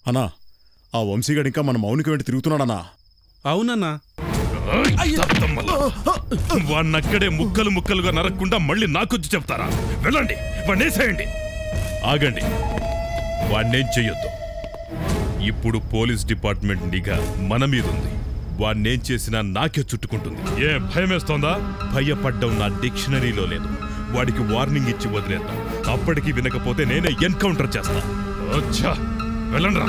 అన్నా ఆ వంశీగాడు ఇంకా మన మౌనికి వెంట తిరుగుతున్నాడన్నా. అవునన్నా. వాణ్ణక్కడే ముక్కలు ముక్కలుగా నరక్కుండా మళ్ళీ నాకొచ్చి చెప్తారా? వెళ్ళండి, వాణ్ణేసేయండి. ఆగండి, వాణ్ణేం చెయ్యొద్దు. ఇప్పుడు పోలీస్ డిపార్ట్మెంట్ నిఘా మన మీదుంది. వాణ్ణేం చేసినా నాకే చుట్టుకుంటుంది. ఏ భయమేస్తోందా? భయపడ్డం నా డిక్షనరీలో లేదు. వాడికి వార్నింగ్ ఇచ్చి వదిలేద్దాం. అప్పటికి వినకపోతే నేనే ఎన్కౌంటర్ చేస్తా. అచ్చా, వెళ్ళండి రా.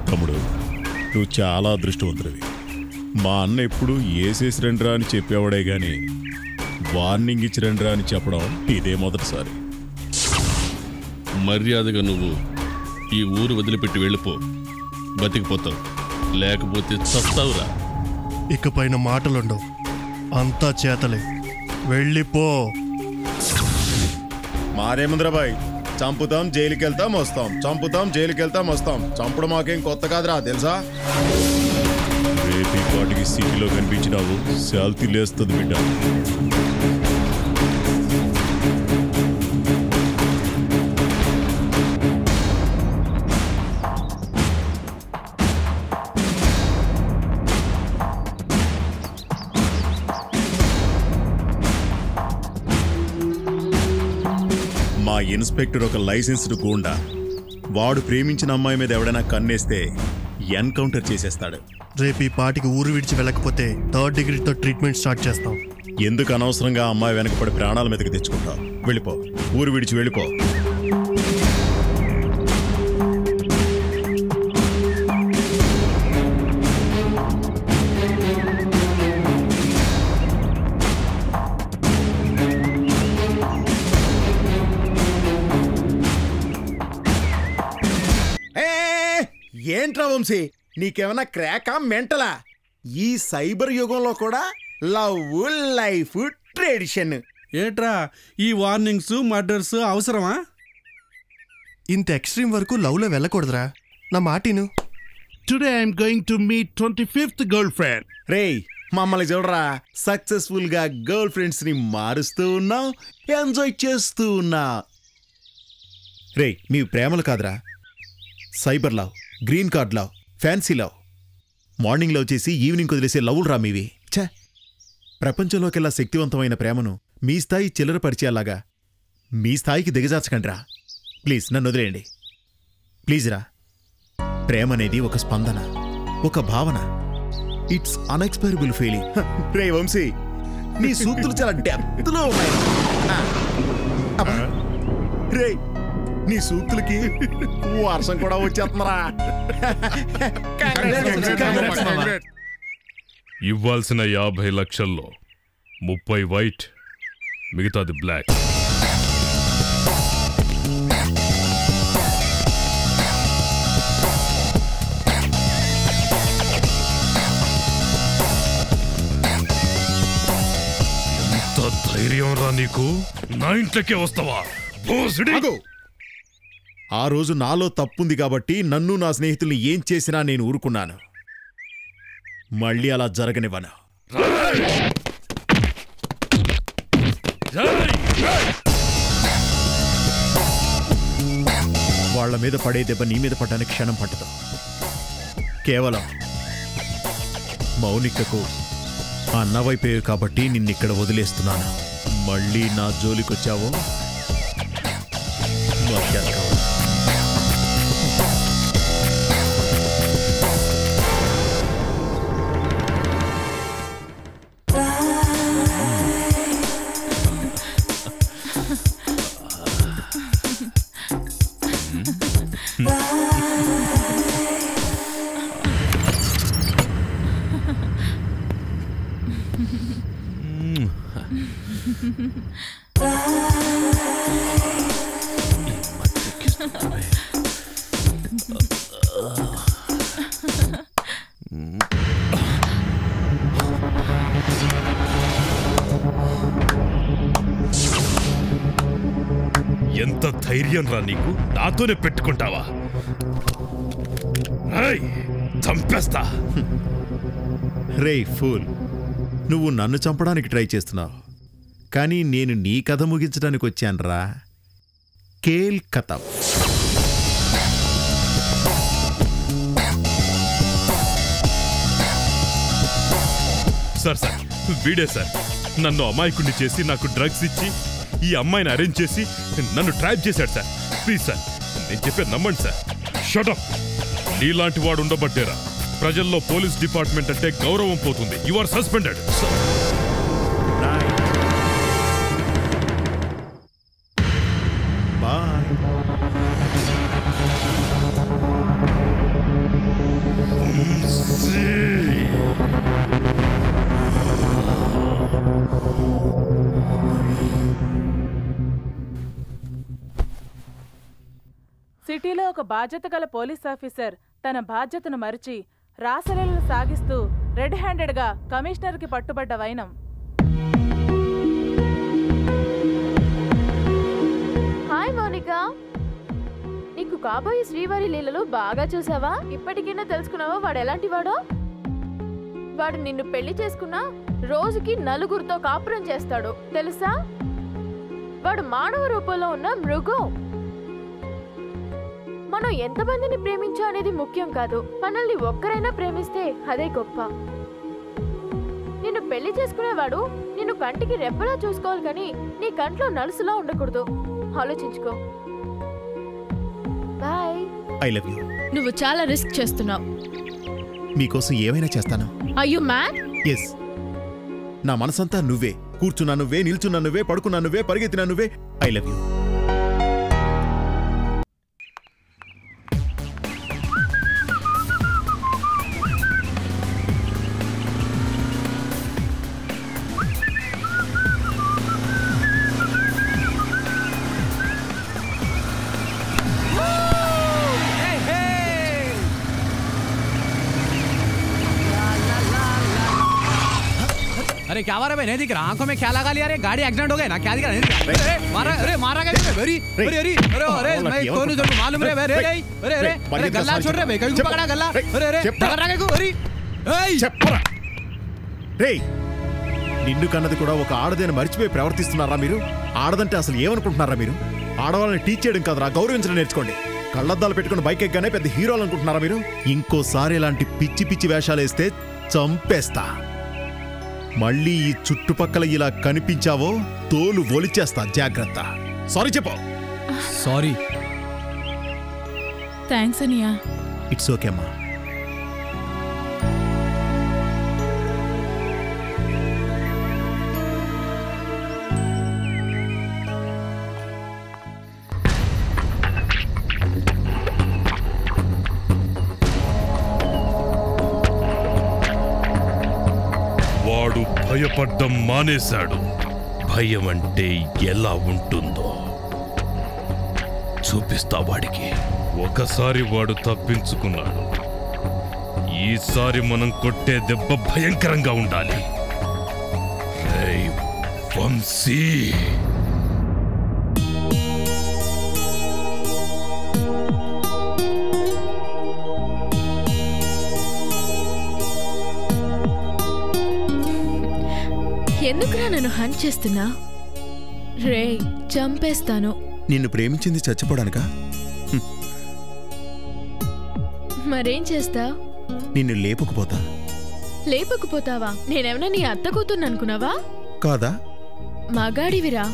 తమ్ముడు, నువ్వు చాలా అదృష్టవంతుడివి. మా అన్న ఎప్పుడు ఏసేసి రండ్రా అని చెప్పేవాడే గాని వార్నింగ్ ఇచ్చి రండ్రా అని చెప్పడం ఇదే మొదటిసారి. మర్యాదగా నువ్వు ఈ ఊరు వదిలిపెట్టి వెళ్ళిపో. బతికిపోతావు, లేకపోతే చస్తావురా. ఇకపైన మాటలుండవు, అంతా చేతలే. వెళ్ళిపో. మారేముంద్రబాయ్, చంపుతాం జైలుకి వెళ్తాం వస్తాం, చంపుతాం జైలుకి వెళ్తాం వస్తాం. చంపడం మాకేం కొత్త కాదురా, తెలుసా? రేపు వాటికి సిటీలో కనిపించినావు, శాల్తీ లేస్తుంది బిడ్డ. మా ఇన్స్పెక్టర్ ఒక లైసెన్స్డ్ గూండా. వాడు ప్రేమించిన అమ్మాయి మీద ఎవడైనా కన్నేస్తే ఎన్కౌంటర్ చేసేస్తాడు. రేపు ఈ పాటికి ఊరు విడిచి వెళ్ళకపోతే 3rd డిగ్రీతో ట్రీట్మెంట్ స్టార్ట్ చేస్తాం. ఎందుకు అనవసరంగా అమ్మాయి వెనకపడి ప్రాణాల మీదకి తెచ్చుకుంటావు? వెళ్ళిపో, ఊరు విడిచి వెళ్ళిపో. ఏంట్రా వంశీ, నీకేమన్నా క్రాకా మెంటలా? ఈ సైబర్ యుగంలో కూడా లవ్, లైఫ్, ట్రెడిషన్. ఏట్రా ఈ వార్నింగ్స్, మర్డర్స్ అవసరమా? ఇంత ఎక్స్ట్రీమ్ వరకు లవ్లో వెళ్ళకూడదురా, నా మాటిను. Today I'm going to meet 25th girl friend. రేయ్, మమ్మల్ని చూడరా, సక్సెస్ఫుల్ గా గర్ల్ ఫ్రెండ్స్ ని మారుస్తూ ఉన్నాం, ఎంజాయ్ చేస్తూ ఉన్నా. రేయ్, మీ ప్రేమలు కాదురా, cyber love, green card love, fancy love. Morning love చేసి ఈవినింగ్ వదిలేసే లవ్లు రా మీవి. ఛే, ప్రపంచంలోకెల్లా శక్తివంతమైన ప్రేమను మీ స్థాయి చిల్లర పరిచయాలాగా మీ స్థాయికి దిగజార్చకండిరా. ప్లీజ్ నన్ను వదిలేయండి, ప్లీజ్ రా. ప్రేమ అనేది ఒక స్పందన, ఒక భావన. It's unexpirable feeling. రే వంశీ, నీ సూక్తులు చాలా డెప్త్లో ఉన్నాయి. రే, నీ సూక్తులకి వర్షం కూడా వచ్చేస్తున్నారా? ఇవ్వాల్సిన 50 లక్షల్లో 30 వైట్, మిగతాది బ్లాక్. ఎంత ధైర్యం రా నీకు? నా ఇంట్లోకే వస్తావా? ఆ రోజు నాలో తప్పుంది కాబట్టి నన్ను నా స్నేహితుల్ని ఏం చేసినా నేను ఊరుకున్నాను. మళ్ళీ అలా జరగనివ్వను. వాళ్ల మీద పడే దెబ్బ నీ మీద పడ్డానికి క్షణం పట్టదు. కేవలం మౌనికకు అన్నవైపోయావు కాబట్టి నిన్నిక్కడ వదిలేస్తున్నాను. మళ్ళీ నా జోలికొచ్చావో ఎంత ధైర్యం రా నీకు? నాతోనే పెట్టుకుంటావా? చంపేస్తా. రే ఫూల్, నువ్వు నన్ను చంపడానికి ట్రై చేస్తున్నావు, కానీ నేను నీ కథ ముగించడానికి వచ్చానురా. కేల్ కథ. సార్ వీడే సార్ నన్ను అమాయకుడిని చేసి నాకు డ్రగ్స్ ఇచ్చి ఈ అమ్మాయిని అరేంజ్ చేసి నన్ను ట్రాప్ చేశాడు సార్. ప్లీజ్ సార్, నేను చెప్పేది నమ్మండి సార్. షటప్. నీలాంటి వాడు ఉండబట్టేరా ప్రజల్లో పోలీస్ డిపార్ట్మెంట్ అంటే గౌరవం పోతుంది. You are suspended. సిటీలో ఒక బాధ్యత గల పోలీస్ ఆఫీసర్ తన బాధ్యతను మరిచి రాసలీలను సాగిస్తూ రెడ్ హ్యాండెడ్గా కమిషనర్కి పట్టుబడ్డ వైనం. హాయ్ మౌనిక, నీకు కాబోయే శ్రీవారి లీలలు బాగా చూసావా? ఇప్పటికైనా తెలుసుకున్నావా వాడు ఎలాంటి వాడో? వాడు నిన్ను పెళ్లి చేసుకున్నా రోజుకి 4గురితో కాపురం చేస్తాడు తెలుసా? వాడు మానవ రూపంలో ఉన్న మృగం. మనం ఎంతమందిని ప్రేమించా అనేది ముఖ్యం కాదు, మనల్ని ఒక్కరైనా ప్రేమిస్తే అదే గొప్ప. నిన్ను పెళ్లి చేసుకునేవాడు నిన్ను కంటికి రెప్పలా చూసుకోవాలి, కానీ నీ కంట్లో నలుసులా ఉండకూడదు. ఆలోచించుకో. బాయ్. I love you. నువ్వు చాలా రిస్క్ చేస్తున్నావు. మీకోసం ఏమైనా చేస్తాను. Are you mad? ఎస్. నా మనసంతా నువ్వే. కూర్చున్నా నువ్వే, నిల్చున్నా నువ్వే, పడుకున్నా నువ్వే, పరిగెత్తినా నువ్వే. I love you. अरे क्या मारा? नहीं दिख रहा, आंखों में क्या लगा लिया? अरे गाड़ी एक्सीडेंट हो गया ना, क्या दिख रहा? नहीं दिख रहा। मारा, अरे मारा गया। अरे अरे अरे अरे मैं कौन हूं तुमको मालूम है? अरे अरे अरे अरे गल्ला छोड़ रहे, कहीं को पकड़ा गल्ला। अरे अरे पकड़ रहा को? अरे ఏయ్ చెప్పరా. రేయ్, నిన్ను కన్నది కూడా ఒక ఆడదేని మర్చిపోయి ప్రవర్తిస్తున్నారా మీరు? ఆడదంటే అసలు ఏమనుకుంటున్నారా మీరు? ఆడవాళ్ళని టీచ్ చేయడం కదరా, గౌరవించడం నేర్చుకోండి. కళ్ళద్దాలు పెట్టుకుని బైక్ ఎక్కగానే పెద్ద హీరోలు అనుకుంటున్నారా మీరు? ఇంకోసారి ఇలాంటి పిచ్చి పిచ్చి వేషాలు వేస్తే చంపేస్తా. మళ్ళీ ఈ చుట్టుపక్కల ఇలా కనిపించావో తోలు ఒలిచేస్తా, జాగ్రత్త. సారీ చెప్పు. సారీ. థ్యాంక్స్ అనియా. ఇట్స్ ఓకే అమ్మా. వాడు భయపడ్డం మానేశాడు. భయం అంటే ఎలా ఉంటుందో చూపిస్తా వాడికి. ఒకసారి వాడు తప్పించుకున్నాడు, ఈసారి మనం కొట్టే దెబ్బ భయంకరంగా ఉండాలి. రేయ్ వంశీ, ఎందుకురా నన్ను హంట్ చేస్తున్నా? రే చంపేస్తాను. నిన్ను ప్రేమించింది చచ్చిపోవడానికా? మరేం చేస్తా? నిన్ను లేపుకుపోతా. లేపకపోతావా? నేనేమన్నా నీ అత్త కూతుర్ని అనుకున్నావా? కాదా? మగాడివిరా.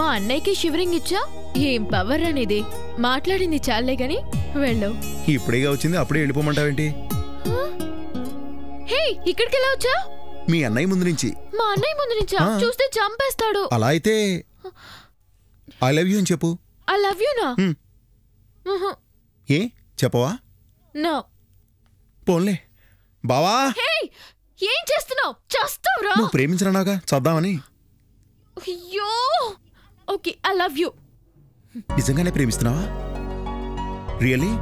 మా అన్నయ్యకి షివరింగ్ ఇచ్చా. ఏం పవర్ అనేది? మాట్లాడింది చాలే గాని వెళ్ళు. ఇప్పుడేగా వచ్చింది, అప్పుడే వెళ్ళిపోమంటావేంటి? హే, ఇక్కడికి ఎలా వచ్చా? మీ అన్నయ్య ముందు నుంచి. మా అన్నయ్య ముందు నుంచా? చూస్తే చంపేస్తాడు. అలా అయితే ఐ లవ్ యూ అని చెప్పు. ఐ లవ్ యూ నా? ఏ చెప్పవా? నో. పోన్లే బావా. హే, ఏం చేస్తున్నావు? చేస్తావురా? నువ్వు ప్రేమించరానాగా చద్దామని. అయ్యో. Okay, I love you. నిజంగానే ప్రేమిస్తున్నావా? రియల్లీ?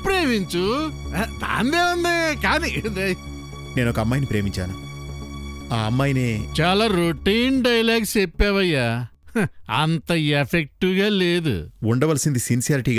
ప్రేమించు, దాందే ఉంది. కానీ నేను ఒక అమ్మాయిని ప్రేమించాను. ఆ అమ్మాయినే చాలా రొటీన్ డైలాగ్స్ చెప్పావయ్యా, అంత ఎఫెక్టివ్గా లేదు. ఉండవలసింది సిన్సియారిటీ